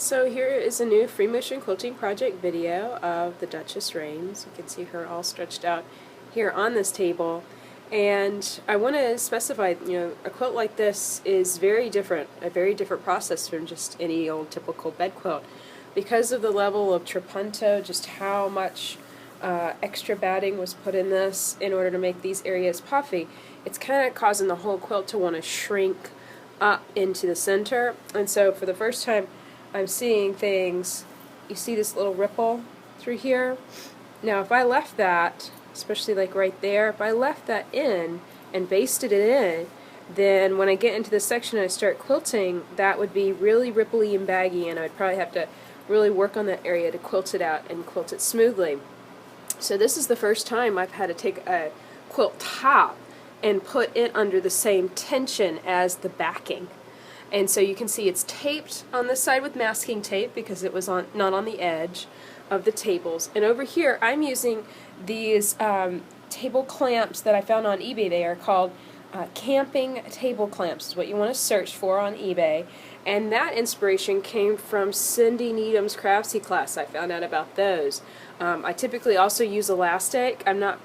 So here is a new free motion quilting project video of the Duchess Reigns. You can see her all stretched out here on this table. And I want to specify, a quilt like this is very different, a very different process from just any old typical bed quilt. Because of the level of trapunto, just how much extra batting was put in this in order to make these areas puffy, it's kind of causing the whole quilt to want to shrink up into the center. And so for the first time, I'm seeing things, you see this little ripple through here? Now if I left that, especially like right there, if I left that in and basted it in, then when I get into this section and I start quilting, that would be really ripply and baggy, and I'd probably have to really work on that area to quilt it out and quilt it smoothly. So this is the first time I've had to take a quilt top and put it under the same tension as the backing. And so you can see it's taped on this side with masking tape because it was not on the edge of the tables. And over here I'm using these table clamps that I found on eBay. They are called camping table clamps, is what you want to search for on eBay. And that inspiration came from Cindy Needham's Craftsy class. I found out about those. I typically also use elastic. I'm not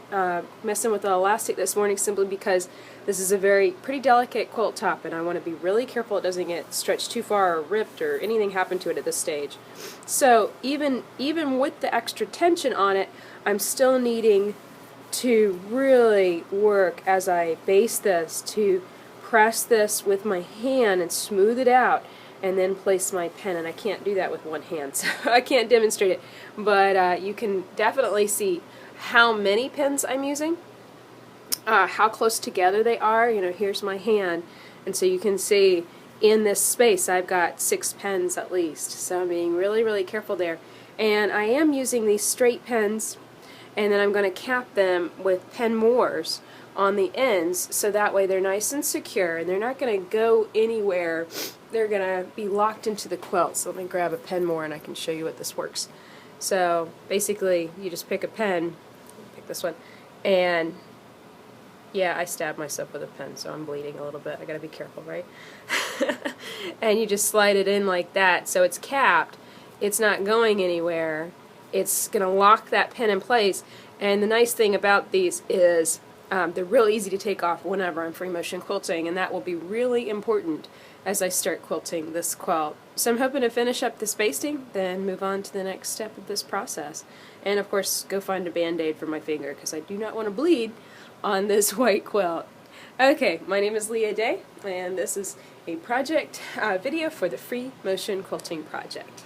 messing with the elastic this morning simply because this is a pretty delicate quilt top, and I want to be really careful it doesn't get stretched too far or ripped or anything happen to it at this stage. So even with the extra tension on it, I'm still needing to really work as I base this to press this with my hand and smooth it out and then place my pen, and I can't do that with one hand, so I can't demonstrate it, but you can definitely see how many pens I'm using, how close together they are. Here's my hand, and so you can see in this space I've got 6 pens at least, so I'm being really careful there. And I am using these straight pens, and then I'm going to cap them with pen moors on the ends, so that way they're nice and secure and they're not going to go anywhere. They're going to be locked into the quilt. So let me grab a pen more and I can show you what this works. So basically you just pick a pen, pick this one, and yeah, I stabbed myself with a pen, so I'm bleeding a little bit. I gotta be careful, right? And you just slide it in like that, so it's capped. It's not going anywhere. It's gonna lock that pen in place. And the nice thing about these is they're real easy to take off whenever I'm free motion quilting, and that will be really important as I start quilting this quilt. So I'm hoping to finish up this basting, then move on to the next step of this process. And of course, go find a band-aid for my finger because I do not want to bleed on this white quilt. Okay, my name is Leah Day, and this is a project video for the Free Motion Quilting Project.